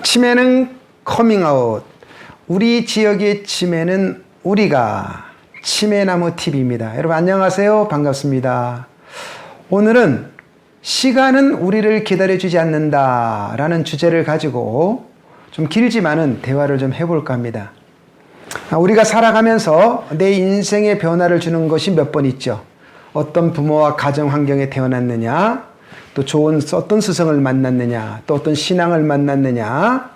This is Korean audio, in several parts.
치매는 커밍아웃. 우리 지역의 치매는 우리가 치매나무 TV입니다. 여러분 안녕하세요. 반갑습니다. 오늘은 시간은 우리를 기다려주지 않는다 라는 주제를 가지고 좀 길지만은 대화를 좀 해볼까 합니다. 우리가 살아가면서 내 인생에 변화를 주는 것이 몇 번 있죠. 어떤 부모와 가정 환경에 태어났느냐, 또 좋은 어떤 스승을 만났느냐, 또 어떤 신앙을 만났느냐,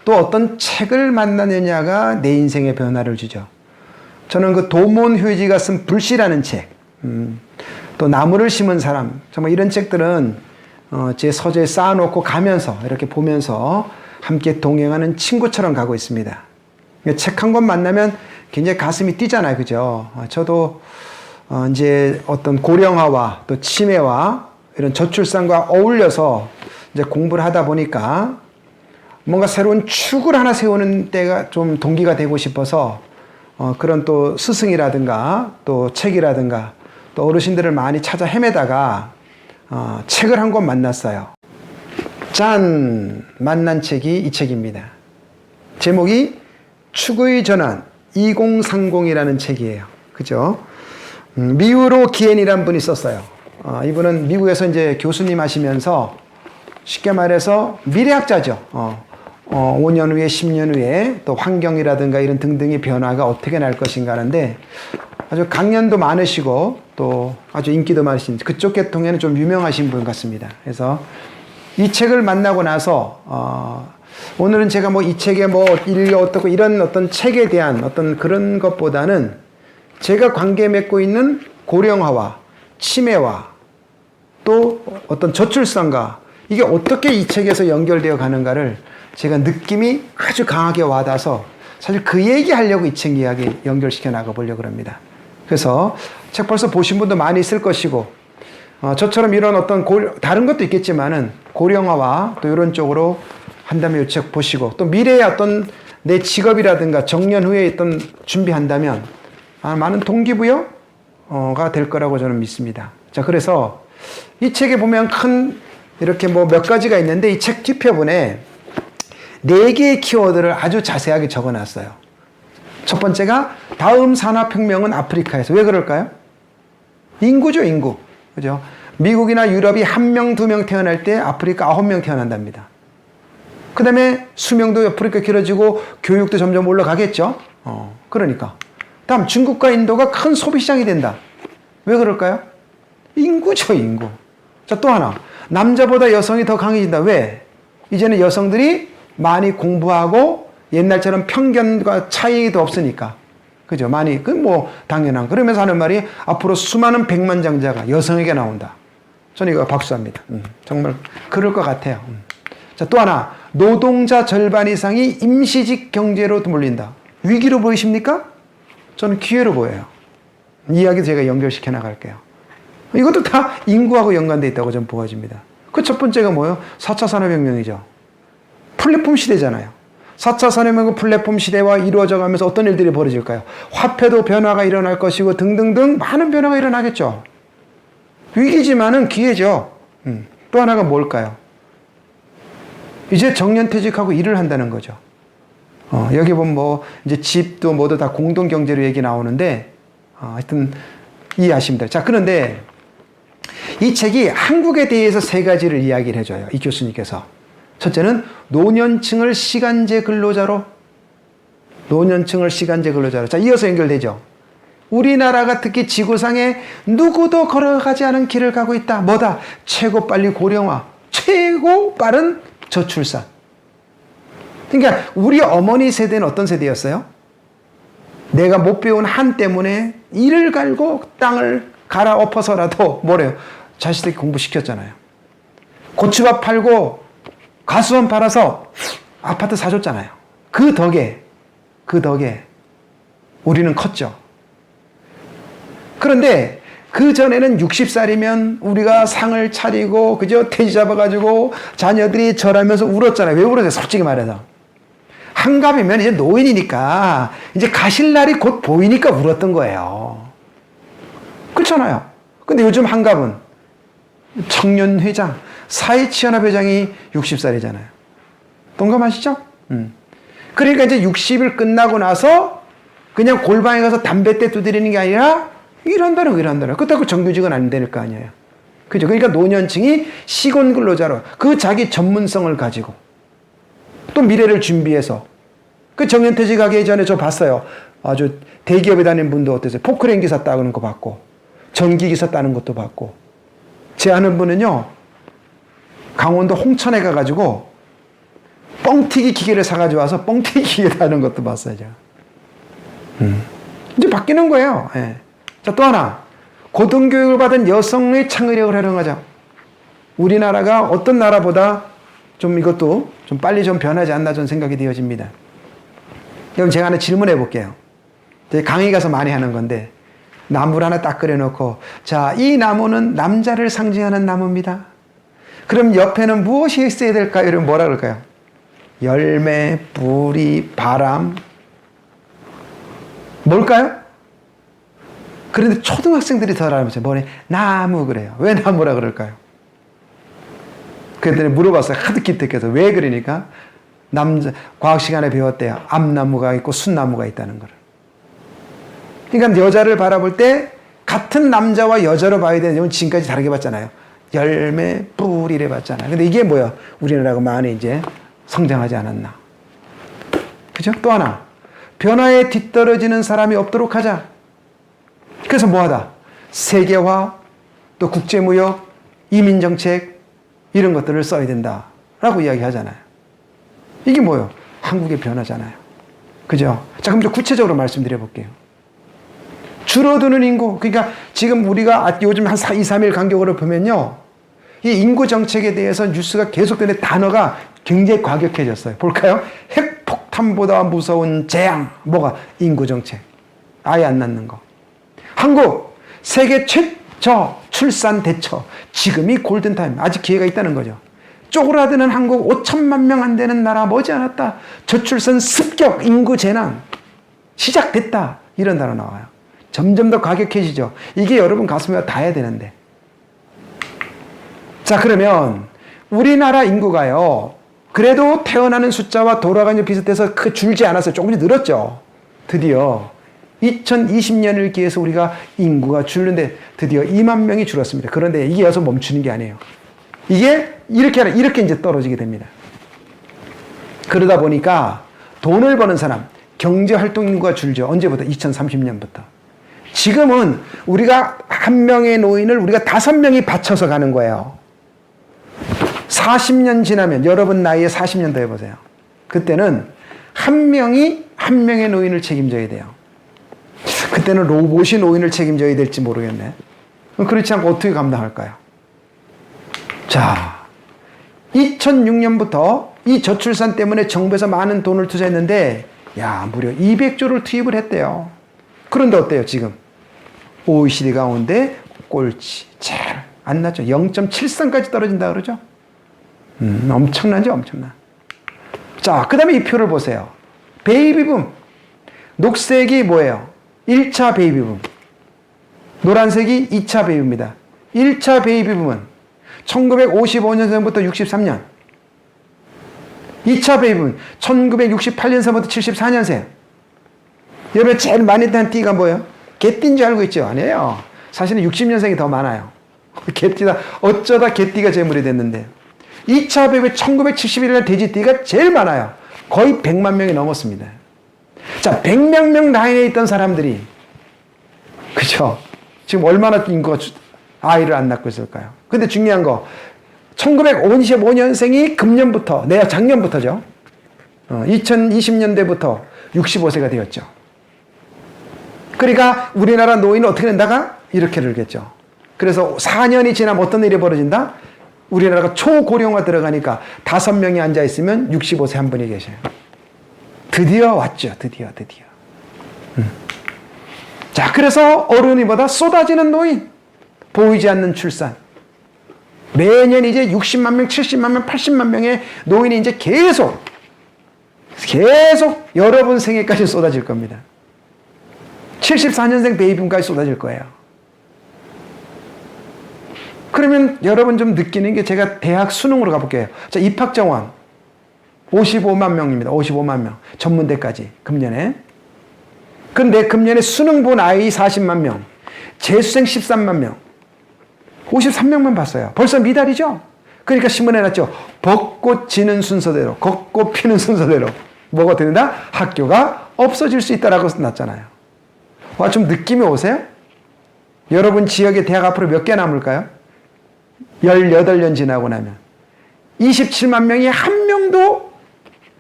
또 어떤 책을 만났느냐가 내 인생에 변화를 주죠. 저는 그 도몬 휴지가 쓴 불씨라는 책, 또 나무를 심은 사람, 정말 이런 책들은 제 서재에 쌓아놓고 가면서 이렇게 보면서 함께 동행하는 친구처럼 가고 있습니다. 책 한 권 만나면 굉장히 가슴이 뛰잖아요. 그죠? 저도 이제 어떤 고령화와 또 치매와 이런 저출산과 어울려서 이제 공부를 하다 보니까 뭔가 새로운 축을 하나 세우는 때가 좀 동기가 되고 싶어서 그런 또 스승이라든가 또 책이라든가 또 어르신들을 많이 찾아 헤매다가 책을 한 권 만났어요. 짠! 만난 책이 이 책입니다. 제목이 축의 전환 2030이라는 책이에요. 그죠? 미우로 기엔이라는 분이 썼어요. 이분은 미국에서 이제 교수님 하시면서 쉽게 말해서 미래학자죠. 5년 후에 10년 후에 또 환경이라든가 이런 등등의 변화가 어떻게 날 것인가 하는데 아주 강연도 많으시고 또 아주 인기도 많으신 그쪽 계통에는 좀 유명하신 분 같습니다. 그래서 이 책을 만나고 나서 오늘은 제가 뭐 이 책에 뭐 어떻고 이런 어떤 책에 대한 어떤 그런 것보다는 제가 관계 맺고 있는 고령화와 치매와 또 어떤 저출산과 이게 어떻게 이 책에서 연결되어 가는가를 제가 느낌이 아주 강하게 와닿아서 사실 그 얘기 하려고 이 책 이야기 연결시켜 나가 보려고 합니다. 그래서 책 벌써 보신 분도 많이 있을 것이고 저처럼 이런 어떤 다른 것도 있겠지만은 고령화와 또 이런 쪽으로 한다면 이 책 보시고 또 미래의 어떤 내 직업이라든가 정년 후에 있던 준비한다면 많은 동기부여가 될 거라고 저는 믿습니다. 자, 그래서 이 책에 보면 이렇게 뭐 몇 가지가 있는데 이 책 뒤편에 4개의 키워드를 아주 자세하게 적어 놨어요. 첫 번째가 다음 산업혁명은 아프리카에서. 왜 그럴까요? 인구죠, 인구. 그죠? 미국이나 유럽이 1명, 2명 태어날 때 아프리카 9명 태어난답니다. 그 다음에 수명도 아프리카 길어지고 교육도 점점 올라가겠죠? 그러니까. 다음 중국과 인도가 큰 소비시장이 된다. 왜 그럴까요? 인구죠, 인구. 자, 또 하나. 남자보다 여성이 더 강해진다. 왜? 이제는 여성들이 많이 공부하고 옛날처럼 편견과 차이도 없으니까. 그죠? 많이, 당연한. 그러면서 하는 말이 앞으로 수많은 백만장자가 여성에게 나온다. 저는 이거 박수합니다. 정말 그럴 것 같아요. 자, 또 하나. 노동자 절반 이상이 임시직 경제로 몰린다. 위기로 보이십니까? 저는 기회로 보여요. 이 이야기 제가 연결시켜 나갈게요. 이것도 다 인구하고 연관되어 있다고 저는 보여집니다. 그 첫 번째가 뭐예요? 4차 산업혁명이죠. 플랫폼 시대잖아요. 4차 산업혁명 플랫폼 시대와 이루어져 가면서 어떤 일들이 벌어질까요? 화폐도 변화가 일어날 것이고 등등등 많은 변화가 일어나겠죠. 위기지만은 기회죠. 또 하나가 뭘까요? 이제 정년퇴직하고 일을 한다는 거죠. 여기 보면 이제 집도 뭐도 다 공동경제로 얘기 나오는데, 하여튼, 이해하시면 돼요. 자, 그런데 이 책이 한국에 대해서 3가지를 이야기를 해줘요. 이 교수님께서. 첫째는 노년층을 시간제 근로자로. 자, 이어서 연결되죠. 우리나라가 특히 지구상에 누구도 걸어가지 않은 길을 가고 있다. 뭐다? 최고 빨리 고령화, 최고 빠른 저출산. 그러니까 우리 어머니 세대는 어떤 세대였어요? 내가 못 배운 한 때문에 이를 갈고 땅을 갈아엎어서라도 뭐래요? 자식들 공부시켰잖아요. 고추밥 팔고 가수원 팔아서 아파트 사줬잖아요. 그 덕에 우리는 컸죠. 그런데 그 전에는 60살이면 우리가 상을 차리고 그저 돼지 잡아가지고 자녀들이 절하면서 울었잖아요. 왜 울었어요? 솔직히 말해서. 한갑이면 이제 노인이니까 이제 가실 날이 곧 보이니까 울었던 거예요. 그렇잖아요. 근데 요즘 한갑은 청년회장, 사회치연합회장이 60살이잖아요. 동감하시죠? 그러니까 이제 60일 끝나고 나서 그냥 골방에 가서 담뱃대 두드리는 게 아니라 일한다는 거, 일한다는 거. 그렇다고 정규직은 안 될 거 아니에요. 그죠? 그러니까 노년층이 시골 근로자로 그 자기 전문성을 가지고 또 미래를 준비해서 그 정년퇴직 하기 전에 저 봤어요. 아주 대기업에 다니는 분도 어땠어요? 포크레인 기사 따는 거 봤고 전기 기사 따는 것도 봤고 제 아는 분은요 강원도 홍천에 가가지고 뻥튀기 기계를 사가지고 와서 뻥튀기 기계 따는 것도 봤어요. 제가. 이제 바뀌는 거예요. 예. 자, 또 하나 고등교육을 받은 여성의 창의력을 활용하자. 우리나라가 어떤 나라보다 좀 이것도 좀 빨리 좀 변하지 않나 저는 생각이 되어집니다. 그럼 제가 하나 질문해 볼게요. 강의 가서 많이 하는 건데 나무를 하나 딱 그려놓고 자, 이 나무는 남자를 상징하는 나무입니다. 그럼 옆에는 무엇이 있어야 될까요? 이러면 뭐라 그럴까요? 열매, 뿌리, 바람 뭘까요? 그런데 초등학생들이 더 알아보죠. 뭐래? 나무 그래요. 왜 나무라 그럴까요? 그랬더니 물어봤어요. 하도 기특해서. 왜 그러니까? 과학 시간에 배웠대요. 암나무가 있고 순나무가 있다는 거를. 그러니까 여자를 바라볼 때 같은 남자와 여자로 봐야 되는 지금까지 다르게 봤잖아요. 열매, 뿌리를 봤잖아요. 근데 이게 뭐야? 우리나라가 많이 이제 성장하지 않았나. 그죠? 또 하나. 변화에 뒤떨어지는 사람이 없도록 하자. 그래서 뭐하다? 세계화, 또 국제무역, 이민정책 이런 것들을 써야 된다라고 이야기하잖아요. 이게 뭐예요? 한국의 변화잖아요. 그죠? 자, 그럼 좀 구체적으로 말씀드려 볼게요. 줄어드는 인구. 그러니까 지금 우리가 요즘 한 2, 3일 간격으로 보면요. 이 인구 정책에 대해서 뉴스가 계속되는 단어가 굉장히 과격해졌어요. 볼까요? 핵폭탄보다 무서운 재앙. 뭐가? 인구 정책. 아예 안 낳는 거. 한국 세계 최저 출산 대처. 지금이 골든타임. 아직 기회가 있다는 거죠. 쪼그라드는 한국 5천만 명 안 되는 나라 머지않았다. 저출산 습격 인구 재난 시작됐다. 이런 단어 나와요. 점점 더 과격해지죠. 이게 여러분 가슴에 닿아야 되는데. 자, 그러면 우리나라 인구가요. 그래도 태어나는 숫자와 돌아가는 비슷해서 크게 줄지 않았어요. 조금씩 늘었죠. 드디어 2020년을 기해서 우리가 인구가 줄는데 드디어 2만 명이 줄었습니다. 그런데 이게 여기서 멈추는 게 아니에요. 이게 이렇게 이제 떨어지게 됩니다. 그러다 보니까 돈을 버는 사람, 경제활동 인구가 줄죠. 언제부터? 2030년부터. 지금은 우리가 한 명의 노인을 우리가 5명이 받쳐서 가는 거예요. 40년 지나면 여러분 나이에 40년 더 해보세요. 그때는 한 명이 한 명의 노인을 책임져야 돼요. 그때는 로봇이 노인을 책임져야 될지 모르겠네. 그렇지 않고 어떻게 감당할까요? 자, 2006년부터 이 저출산 때문에 정부에서 많은 돈을 투자했는데 무려 200조를 투입을 했대요. 그런데 어때요 지금? OECD 가운데 꼴찌 잘 안 났죠. 0.73까지 떨어진다 그러죠. 엄청나죠, 엄청나. 자, 그 다음에 이 표를 보세요. 베이비붐. 녹색이 뭐예요? 1차 베이비붐. 노란색이 2차 베이비붐입니다. 1차 베이비붐은 1955년생부터 63년. 2차 베이비붐은 1968년생부터 74년생. 여러분 제일 많이 딴 띠가 뭐예요? 개띠인 줄 알고 있죠? 아니에요. 사실은 60년생이 더 많아요. 개띠다. 어쩌다 개띠가 재물이 됐는데. 2차 베이비 1971년 돼지띠가 제일 많아요. 거의 100만 명이 넘었습니다. 자, 100만 명 라인에 있던 사람들이 그죠? 지금 얼마나 인구가 아이를 안 낳고 있을까요? 근데 중요한 거 1955년생이 금년부터 작년부터죠. 2020년대부터 65세가 되었죠. 그러니까 우리나라 노인은 어떻게 된다가 이렇게 늘겠죠. 그래서 4년이 지나면 어떤 일이 벌어진다? 우리나라가 초고령화 들어가니까 5명이 앉아있으면 65세 한 분이 계셔요. 드디어 왔죠. 드디어. 자, 그래서 어른이보다 쏟아지는 노인. 보이지 않는 출산. 매년 이제 60만 명, 70만 명, 80만 명의 노인이 이제 계속 여러분 생애까지 쏟아질 겁니다. 74년생 베이비붐까지 쏟아질 거예요. 그러면 여러분 좀 느끼는 게 제가 대학 수능으로 가볼게요. 자, 입학 정원. 55만 명입니다. 55만 명. 전문대까지 금년에. 근데 금년에 수능 본 아이 40만 명, 재수생 13만 명, 53명만 봤어요. 벌써 미달이죠? 그러니까 신문에 났죠. 벚꽃 지는 순서대로, 벚꽃 피는 순서대로 뭐가 된다? 학교가 없어질 수 있다라고 났잖아요. 와, 좀 느낌이 오세요? 여러분 지역의 대학 앞으로 몇 개 남을까요? 18년 지나고 나면 27만 명이 한 명도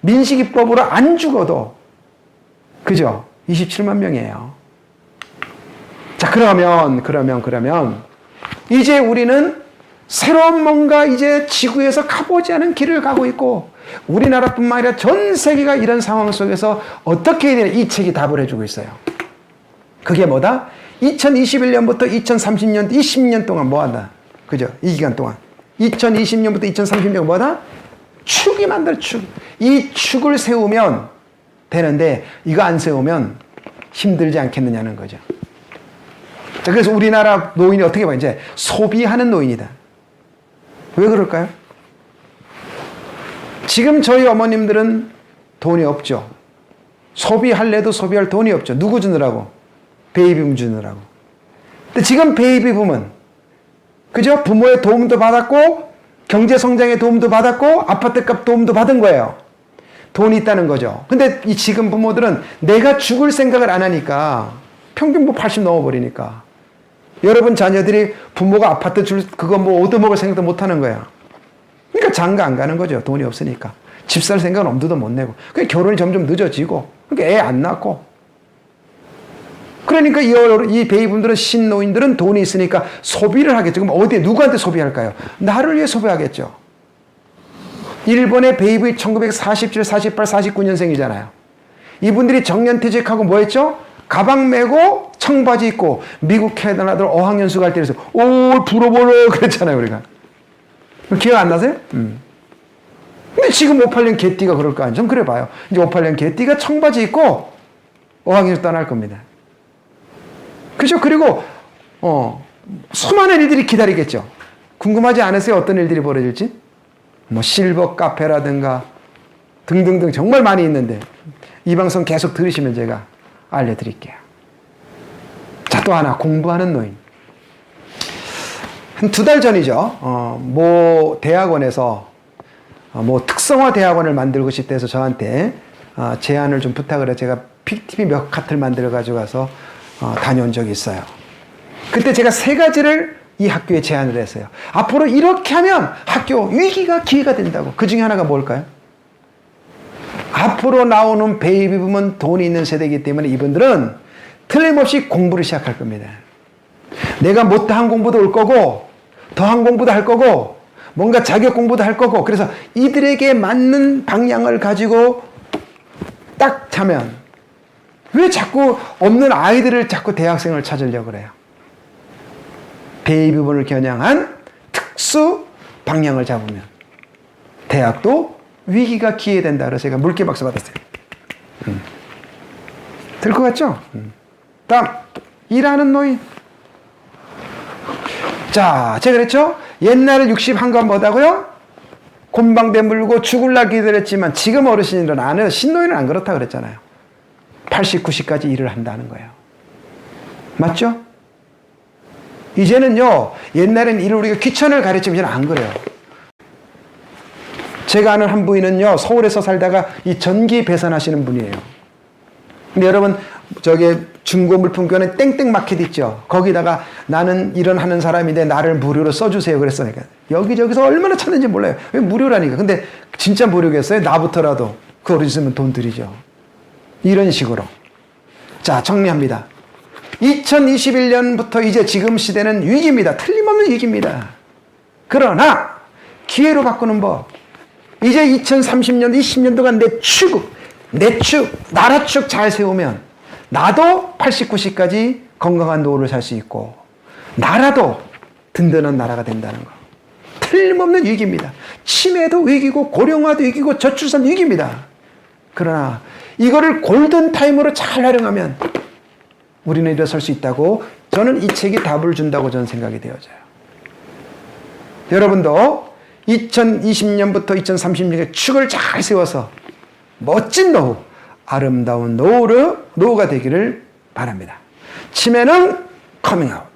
민식이법으로 안 죽어도, 그죠? 27만 명이에요. 자, 그러면 이제 우리는 새로운 뭔가 이제 지구에서 가보지 않은 길을 가고 있고, 우리나라뿐만 아니라 전 세계가 이런 상황 속에서 어떻게 해야 되나, 이 책이 답을 해주고 있어요. 그게 뭐다? 2021년부터 2030년, 20년 동안 뭐 한다? 그죠? 이 기간 동안. 2020년부터 2030년 뭐다? 축이 만들어, 축. 이 축을 세우면 되는데, 이거 안 세우면 힘들지 않겠느냐는 거죠. 자, 그래서 우리나라 노인이 어떻게 봐요? 이제 소비하는 노인이다. 왜 그럴까요? 지금 저희 어머님들은 돈이 없죠. 소비할래도 소비할 돈이 없죠. 누구 주느라고? 베이비붐 주느라고. 근데 지금 베이비붐은, 그죠? 부모의 도움도 받았고, 경제성장의 도움도 받았고, 아파트값 도움도 받은 거예요. 돈이 있다는 거죠. 근데 이 지금 부모들은 내가 죽을 생각을 안 하니까, 평균 뭐 80 넘어버리니까. 여러분 자녀들이 부모가 아파트 그거 뭐 얻어먹을 생각도 못 하는 거야. 그러니까 장가 안 가는 거죠. 돈이 없으니까. 집 살 생각은 엄두도 못 내고. 그러니까 결혼이 점점 늦어지고. 그러니까 애 안 낳고. 그러니까 이 베이비붐들은, 신노인들은 돈이 있으니까 소비를 하겠죠. 그럼 어디에, 누구한테 소비할까요? 나를 위해 소비하겠죠. 일본의 베이비 1947, 48, 49년생이잖아요. 이분들이 정년퇴직하고 뭐 했죠? 가방 메고 청바지 입고 미국 캐나다로 어학연수 갈 때 그래서 오 불어버려 그랬잖아요, 우리가. 기억 안 나세요? 근데 지금 58년 개띠가 그럴 거 아니에요? 좀 그래 봐요. 이제 58년 개띠가 청바지 입고 어학연수 떠날 겁니다. 그죠? 그리고 수많은 일들이 기다리겠죠. 궁금하지 않으세요? 어떤 일들이 벌어질지? 뭐 실버 카페라든가 등등등 정말 많이 있는데 이 방송 계속 들으시면 제가 알려드릴게요. 자, 또 하나, 공부하는 노인. 한 2달 전이죠. 모 대학원에서 뭐 특성화 대학원을 만들고 싶다 해서 저한테 제안을 좀 부탁을 해서 제가 PPT 몇 카트를 만들어 가지고 가서 다녀온 적이 있어요. 그때 제가 3가지를 이 학교에 제안을 했어요. 앞으로 이렇게 하면 학교 위기가 기회가 된다고. 그 중에 하나가 뭘까요? 앞으로 나오는 베이비붐은 돈이 있는 세대이기 때문에 이분들은 틀림없이 공부를 시작할 겁니다. 내가 못한 공부도 올 거고, 더한 공부도 할 거고, 뭔가 자격 공부도 할 거고, 그래서 이들에게 맞는 방향을 가지고 딱 차면, 왜 자꾸 없는 아이들을 자꾸 대학생을 찾으려고 그래요? 베이비붐을 겨냥한 특수 방향을 잡으면 대학도 위기가 기회된다. 그래서 제가 물개 박수 받았어요. 될 것 같죠? 다음, 일하는 노인. 자, 제가 그랬죠? 옛날에 61건 뭐다고요? 곤방대 물고 죽을라 기다렸지만 지금 어르신들은 안 해요. 신노인은 안 그렇다 그랬잖아요. 80, 90까지 일을 한다는 거예요. 맞죠? 이제는요, 옛날엔 일을 우리가 귀천을 가르치면 이제는 안 그래요. 제가 아는 한 부인은요, 서울에서 살다가 이 전기 배선하시는 분이에요. 근데 여러분, 저기 중고 물품교는 땡땡 마켓 있죠? 거기다가 나는 이런 하는 사람인데 나를 무료로 써주세요. 그랬어. 내가 여기저기서 얼마나 찾는지 몰라요. 왜 무료라니까. 근데 진짜 무료겠어요? 나부터라도 그 어르신 있으면 돈 드리죠. 이런 식으로. 자, 정리합니다. 2021년부터 이제 지금 시대는 위기입니다. 틀림없는 위기입니다. 그러나 기회로 바꾸는 법. 이제 2030년, 20년 동안 내 축, 나라 축 잘 세우면 나도 80, 90까지 건강한 노후를 살 수 있고 나라도 든든한 나라가 된다는 거. 틀림없는 위기입니다. 치매도 위기고 고령화도 위기고 저출산 위기입니다. 그러나 이거를 골든타임으로 잘 활용하면 우리는 일어설 수 있다고 저는 이 책이 답을 준다고 저는 생각이 되어져요. 여러분도 2020년부터 2030년에 축을 잘 세워서 멋진 노후, 아름다운 노후가 되기를 바랍니다. 치매는 커밍아웃.